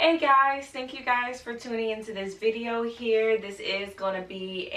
Hey guys, thank you guys for tuning into this video here. This is going to be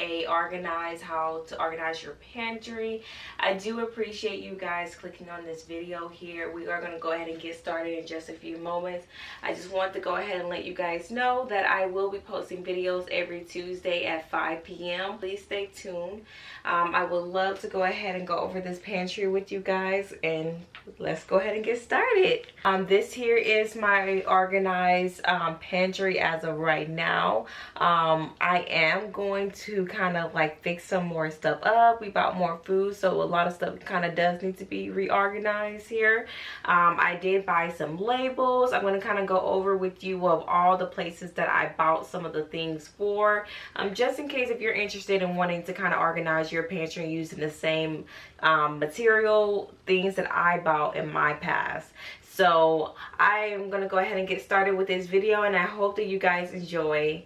how to organize your pantry. I do appreciate you guys clicking on this video here. We are going to go ahead and get started in just a few moments. I just want to go ahead and let you guys know that I will be posting videos every Tuesday at 5 p.m. Please stay tuned. I would love to go ahead and go over this pantry with you guys, and let's go ahead and get started. This here is my organized pantry as of right now. I am going to kind of like fix some more stuff up. We bought more food, so a lot of stuff kind of does need to be reorganized here. I did buy some labels. I'm going to kind of go over with you of all the places that I bought some of the things for, just in case if you're interested in wanting to kind of organize your pantry using the same material things that I bought in my past. So I am going to go ahead and get started with this video, and I hope that you guys enjoy.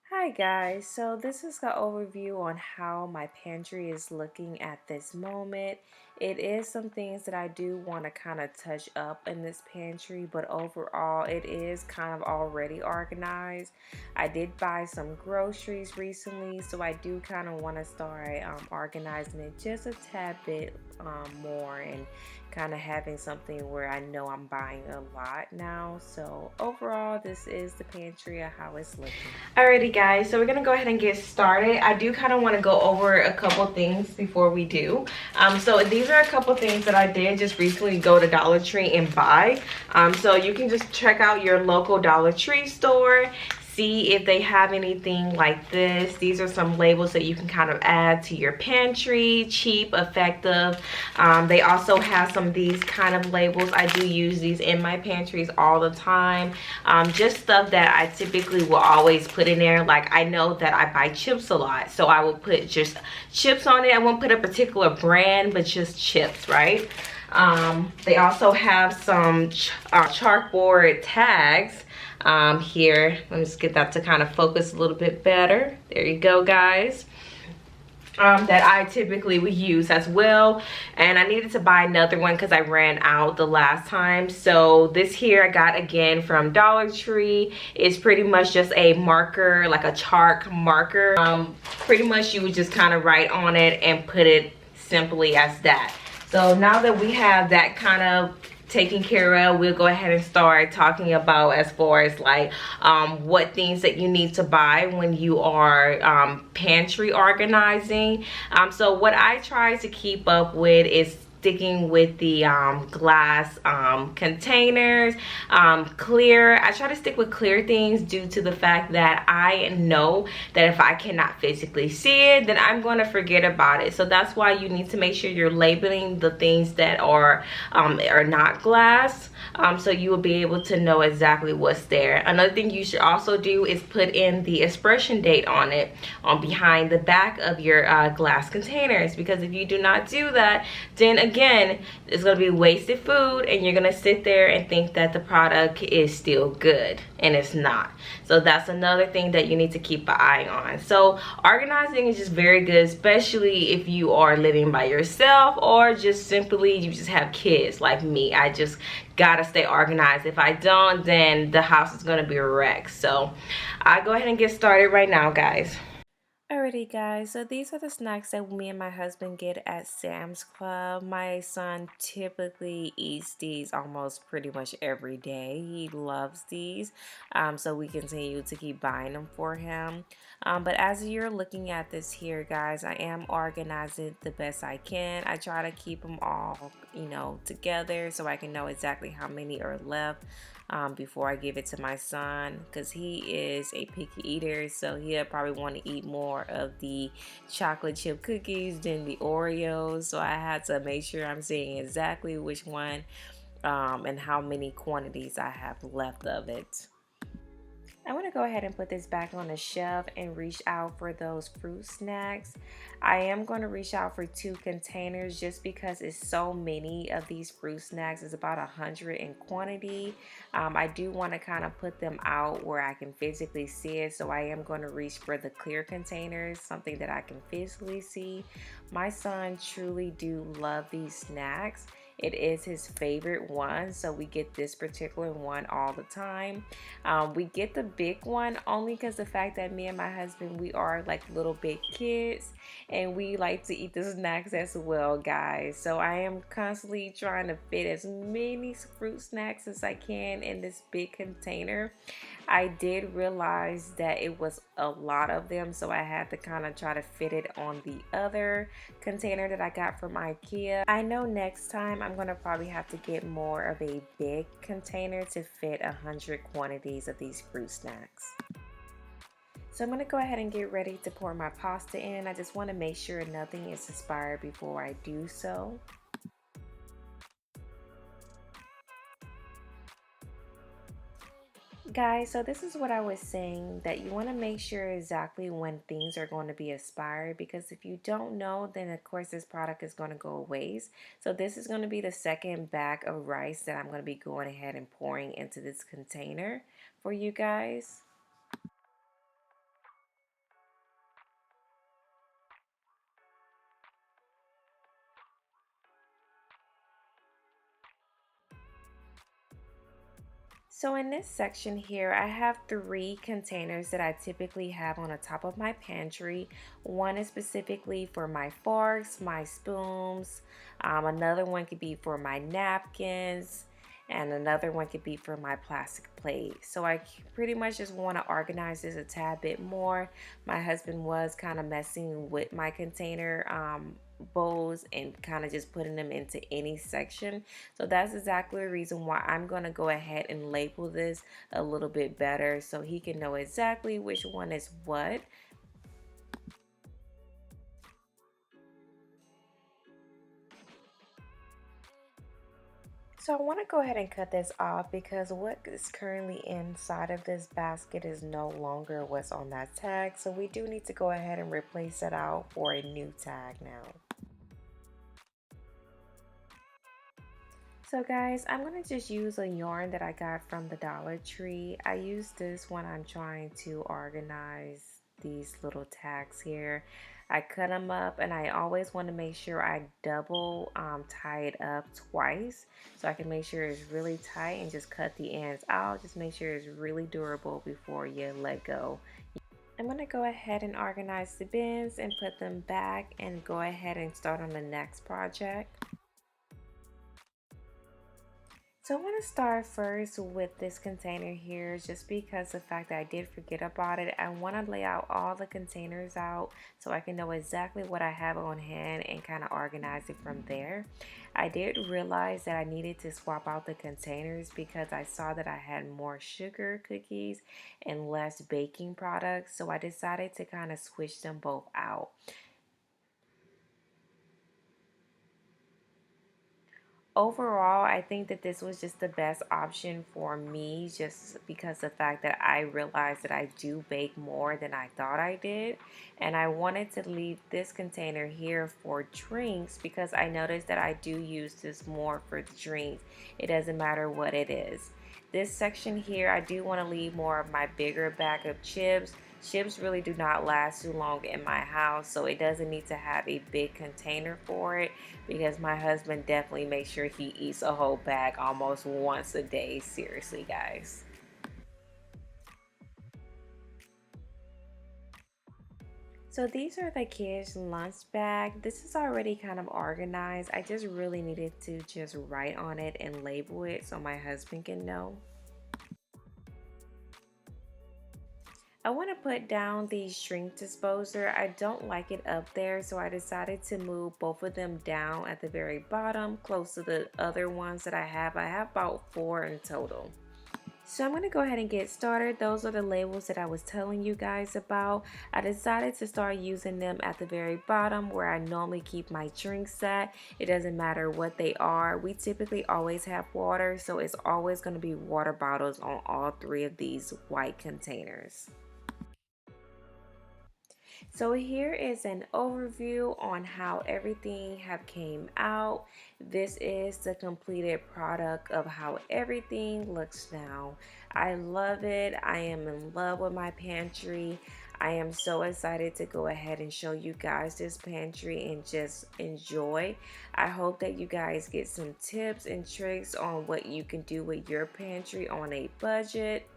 Hi guys, so this is an overview on how my pantry is looking at this moment. It is some things that I do want to kind of touch up in this pantry, but overall it is kind of already organized. I did buy some groceries recently, so I do kind of want to start organizing it just a tad bit more, and kind of having something where I know I'm buying a lot now. So overall, this is the pantry of how it's looking. Alrighty guys, so we're gonna go ahead and get started. I do kind of want to go over a couple things before we do. So these are a couple things that I did just recently go to Dollar Tree and buy. So you can just check out your local Dollar Tree store, see if they have anything like this. These are some labels that you can kind of add to your pantry. Cheap, effective. They also have some of these kind of labels. I do use these in my pantries all the time. Just stuff that I typically will always put in there. Like, I know that I buy chips a lot, so I will put just chips on it. I won't put a particular brand, but just chips, right? They also have some chalkboard tags here. Let me just get that to kind of focus a little bit better. There you go, guys. That I typically would use as well, and I needed to buy another one because I ran out the last time. So this here I got again from Dollar Tree. It's pretty much just a marker, like a chalk marker. Pretty much you would just kind of write on it and put it simply as that. So now that we have that kind of taken care of, we'll go ahead and start talking about as far as like what things that you need to buy when you are pantry organizing. So what I try to keep up with is sticking with the glass containers, clear. I try to stick with clear things due to the fact that I know that if I cannot physically see it, then I'm going to forget about it. So that's why you need to make sure you're labeling the things that are not glass, so you will be able to know exactly what's there. Another thing you should also do is put in the expiration date on it, on behind the back of your glass containers, because if you do not do that, then again, it's going to be wasted food, and you're going to sit there and think that the product is still good, and it's not. So that's another thing that you need to keep an eye on. So organizing is just very good, especially if you are living by yourself, or just simply you just have kids like me. I just gotta stay organized. If I don't, then the house is gonna be a wreck. So I'll go ahead and get started right now, guys. Alrighty guys, so these are the snacks that me and my husband get at Sam's Club. My son typically eats these almost pretty much every day. He loves these, so we continue to keep buying them for him. But as you're looking at this here, guys, I am organizing the best I can. I try to keep them all, together so I can know exactly how many are left before I give it to my son, because he is a picky eater, so he'll probably want to eat more of the chocolate chip cookies than the Oreos. So I had to make sure I'm seeing exactly which one and how many quantities I have left of it. I want to go ahead and put this back on the shelf and reach out for those fruit snacks. I am going to reach out for 2 containers just because it's so many of these fruit snacks. It's about 100 in quantity. I do want to kind of put them out where I can physically see it, so I am going to reach for the clear containers, something that I can physically see. My son truly do love these snacks, It is his favorite one, so we get this particular one all the time. We get the big one only because the fact that me and my husband, we are like little big kids and we like to eat the snacks as well, guys. So I am constantly trying to fit as many fruit snacks as I can in this big container. I did realize that it was a lot of them, so I had to kind of try to fit it on the other container that I got from IKEA. I know next time I'm gonna probably have to get more of a big container to fit 100 quantities of these fruit snacks. So I'm gonna go ahead and get ready to pour my pasta in. I just want to make sure nothing is expired before I do so. Guys, so this is what I was saying, that you want to make sure exactly when things are going to be expired, because if you don't know, then of course this product is going to go a waste. So this is going to be the second bag of rice that I'm going to be going ahead and pouring into this container for you guys. So in this section here, I have 3 containers that I typically have on the top of my pantry. One is specifically for my forks, my spoons. Another one could be for my napkins. And another one could be for my plastic plate. So I pretty much just want to organize this a tad bit more. My husband was kind of messing with my container bowls and kind of just putting them into any section. So that's exactly the reason why I'm going to go ahead and label this a little bit better so he can know exactly which one is what. So I want to go ahead and cut this off because what is currently inside of this basket is no longer what's on that tag. So we do need to go ahead and replace it out for a new tag now. So guys, I'm going to just use a yarn that I got from the Dollar Tree. I use this when I'm trying to organize these little tags here. I cut them up and I always want to make sure I double tie it up twice so I can make sure it's really tight and just cut the ends out. Just make sure it's really durable before you let go. I'm going to go ahead and organize the bins and put them back and go ahead and start on the next project. So I want to start first with this container here just because the fact that I did forget about it. I want to lay out all the containers out so I can know exactly what I have on hand and kind of organize it from there. I did realize that I needed to swap out the containers because I saw that I had more sugar cookies and less baking products. So I decided to kind of switch them both out. Overall, I think that this was just the best option for me just because the fact that I realized that I do bake more than I thought I did. And I wanted to leave this container here for drinks because I noticed that I do use this more for drinks. It doesn't matter what it is. This section here, I do want to leave more of my bigger bag of chips. Chips really do not last too long in my house, so it doesn't need to have a big container for it because my husband definitely makes sure he eats a whole bag almost once a day. Seriously, guys. So these are the kids' lunch bag. This is already kind of organized. I just really needed to just write on it and label it so my husband can know. I want to put down the shrink disposer. I don't like it up there, so I decided to move both of them down at the very bottom, close to the other ones that I have. I have about 4 in total. So I'm going to go ahead and get started. Those are the labels that I was telling you guys about. I decided to start using them at the very bottom where I normally keep my drinks at. It doesn't matter what they are. We typically always have water, so it's always going to be water bottles on all 3 of these white containers. So here is an overview on how everything have came out. This is the completed product of how everything looks now. I love it. I am in love with my pantry. I am so excited to go ahead and show you guys this pantry and just enjoy. I hope that you guys get some tips and tricks on what you can do with your pantry on a budget.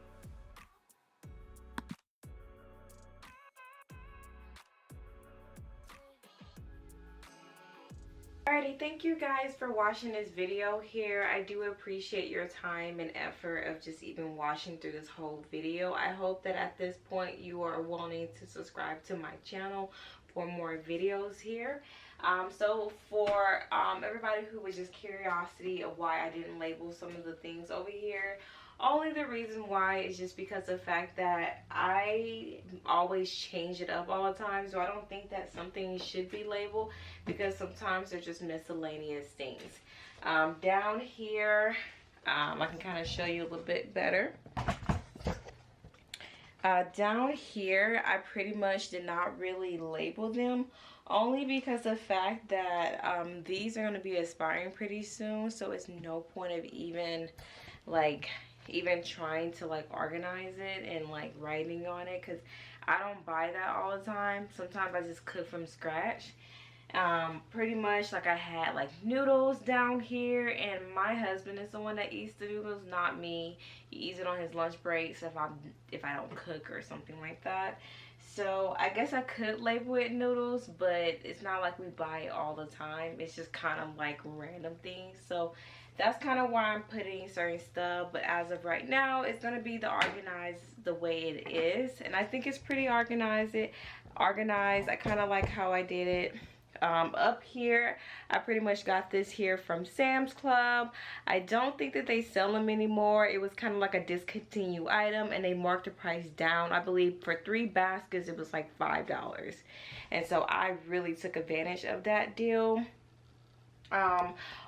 Alrighty, thank you guys for watching this video here. I do appreciate your time and effort of just even watching through this whole video. I hope that at this point you are wanting to subscribe to my channel for more videos here. So for everybody who was just curiosity of why I didn't label some of the things over here, only the reason why is just because of the fact that I always change it up all the time. So I don't think that something should be labeled because sometimes they're just miscellaneous things. Down here, I can kind of show you a little bit better. Down here, I pretty much did not really label them, only because of the fact that these are going to be expiring pretty soon. So it's no point of even trying to organize it and writing on it, because I don't buy that all the time. Sometimes I just cook from scratch. Pretty much I had noodles down here, and my husband is the one that eats the noodles, not me. He eats it on his lunch breaks if I don't cook or something like that. So I guess I could label it noodles, but it's not like we buy it all the time. It's just kind of random things. So that's kind of why I'm putting certain stuff. But as of right now, it's going to be the organized the way it is, and I think it's pretty organized. I kind of like how I did it. Up here, I pretty much got this here from Sam's Club. I don't think that they sell them anymore. It was kind of like a discontinued item, and they marked the price down. I believe for 3 baskets it was $5, and so I really took advantage of that deal.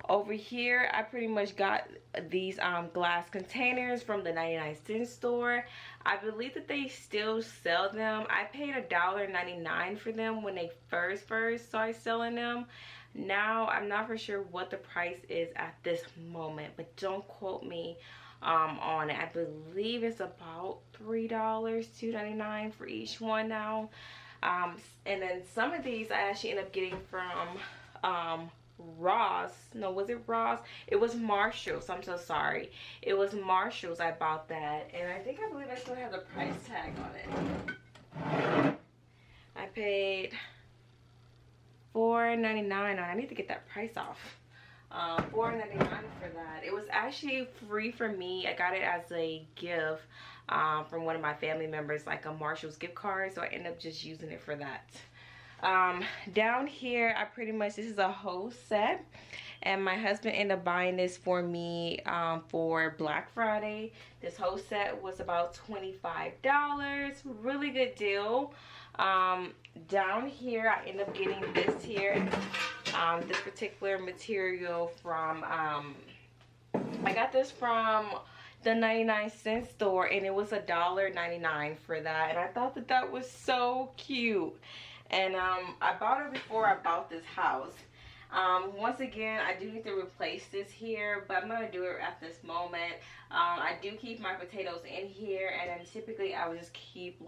Over here, I pretty much got these glass containers from the 99-cent store. I believe that they still sell them. I paid $1.99 for them when they first started selling them. Now I'm not for sure what the price is at this moment, but don't quote me on it. I believe it's about $3, $2.99 for each one now. And then some of these I actually ended up getting from Ross. No, was it Ross? It was Marshall's. I'm so sorry. It was Marshall's. I bought that, and I believe I still have the price tag on it. I paid $4.99. I need to get that price off. $4.99 for that. It was actually free for me. I got it as a gift from one of my family members, like a Marshall's gift card, so I ended up just using it for that. Down here, I pretty much, this is a whole set, and my husband ended up buying this for me for Black Friday. This whole set was about $25. Really good deal. Down here, I ended up getting this here, this particular material from I got this from the 99-cent store, and it was $1.99 for that, and I thought that that was so cute. And I bought it before I bought this house. Once again, I do need to replace this here, but I'm going to do it at this moment. I do keep my potatoes in here, and then typically I would just keep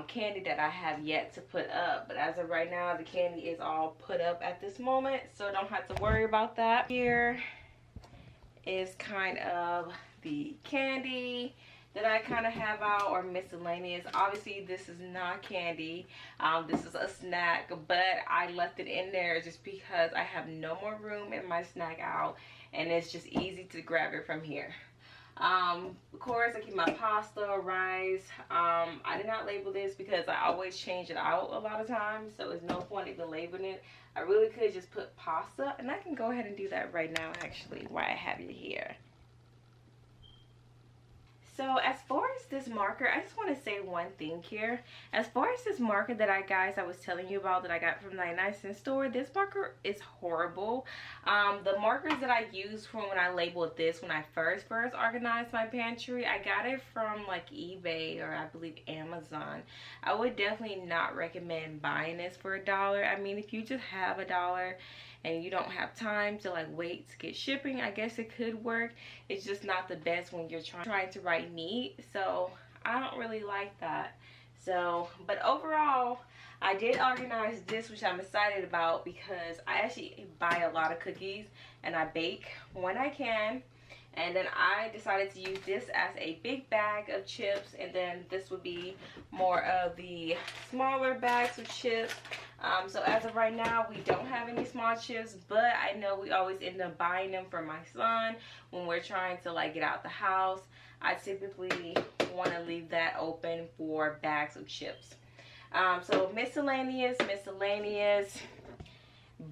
candy that I have yet to put up. But as of right now, the candy is all put up at this moment, so I don't have to worry about that. Here is kind of the candy that I kind of have out, or miscellaneous. Obviously this is not candy, this is a snack, but I left it in there just because I have no more room in my snack aisle, and it's just easy to grab it from here. Of course, I keep my pasta, rice. I did not label this because I always change it out a lot of times, so there's no point even labeling it. I really could just put pasta, and I can go ahead and do that right now actually while I have it here. So as far as this marker, I just want to say one thing here. As far as this marker that I was telling you about that I got from the 99-cent store, this marker is horrible. The markers that I used from when I labeled this, when I first organized my pantry, I got it from eBay or I believe Amazon. I would definitely not recommend buying this for $1. I mean, if you just have $1 and you don't have time to wait to get shipping, I guess it could work. It's just not the best when you're trying to write neat, so I don't really like that. So, but overall, I did organize this, which I'm excited about because I actually buy a lot of cookies and I bake when I can. And then I decided to use this as a big bag of chips, and then this would be more of the smaller bags of chips. So as of right now, we don't have any small chips, but I know we always end up buying them for my son when we're trying to like get out the house. I typically want to leave that open for bags of chips. So miscellaneous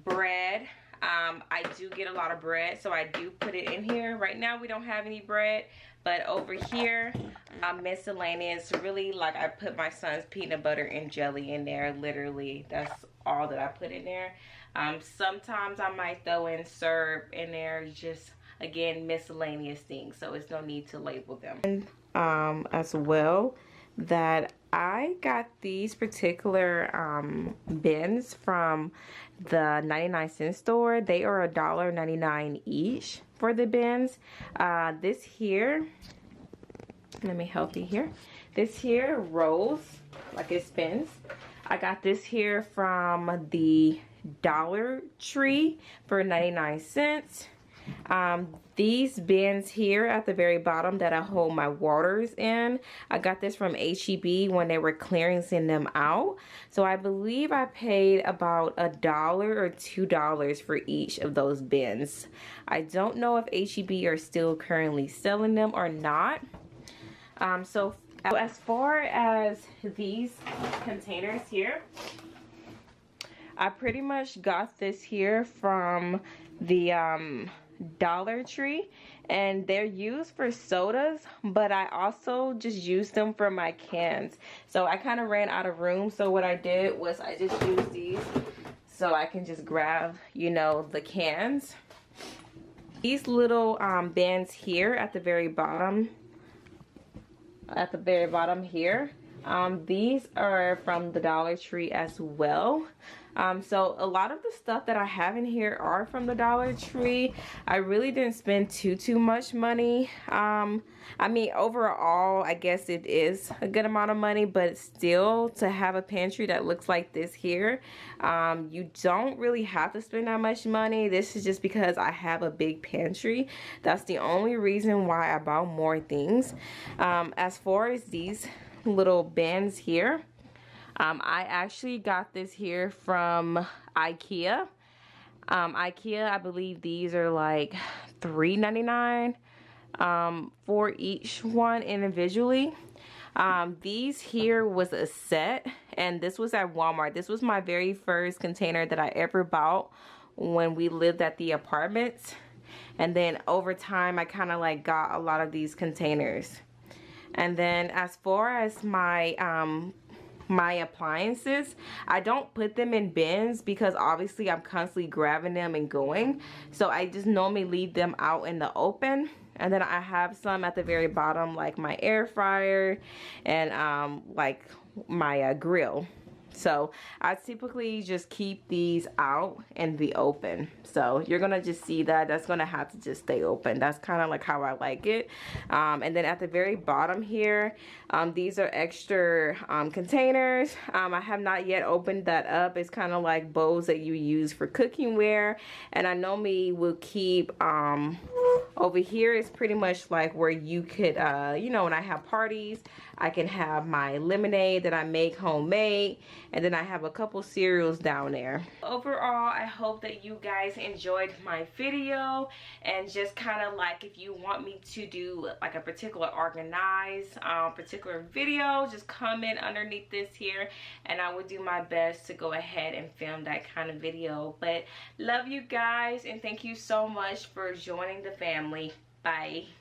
bread. I do get a lot of bread, so I do put it in here. Right now we don't have any bread, but over here, miscellaneous, really, like, I put my son's peanut butter and jelly in there. Literally, that's all that I put in there. Sometimes I might throw in syrup in there, just again miscellaneous things, so it's no need to label them. And as well, that I got these particular bins from the 99-cent store. They are $1.99 each for the bins. This here, let me help you here. This here rolls like it spins. I got this here from the Dollar Tree for 99 cents. These bins here at the very bottom that I hold my waters in, I got this from HEB when they were clearancing them out. So I believe I paid about $1 or $2 for each of those bins. I don't know if HEB are still currently selling them or not. So as far as these containers here, I pretty much got this here from the Dollar Tree, and they're used for sodas, but I also just used them for my cans. So I kind of ran out of room, so what I did was I just used these so I can just grab, you know, the cans. These little bins here at the very bottom, here, these are from the Dollar Tree as well. So a lot of the stuff that I have in here are from the Dollar Tree. I really didn't spend too much money. I mean, overall, I guess it is a good amount of money, but still, to have a pantry that looks like this here, you don't really have to spend that much money. This is just because I have a big pantry. That's the only reason why I bought more things. As far as these little bins here, I actually got this here from IKEA. IKEA, I believe these are like $3.99 for each one individually. These here was a set, and this was at Walmart. This was my very first container that I ever bought when we lived at the apartments, and then over time I kind of like got a lot of these containers. And then as far as my my appliances, I don't put them in bins because obviously I'm constantly grabbing them and going, so I just normally leave them out in the open. And then I have some at the very bottom, like my air fryer and like my grill. So I typically just keep these out in the open. So you're gonna just see that that's gonna have to just stay open. That's kind of like how I like it. And then at the very bottom here, these are extra containers. I have not yet opened that up. It's kind of like bowls that you use for cooking ware, and I normally will keep over here is pretty much like where you could you know, when I have parties, I can have my lemonade that I make homemade, and then I have a couple cereals down there. Overall, I hope that you guys enjoyed my video, and just kind of like, if you want me to do like a particular organized particular video, just comment underneath this here and I would do my best to go ahead and film that kind of video. But love you guys, and thank you so much for joining the family. Bye.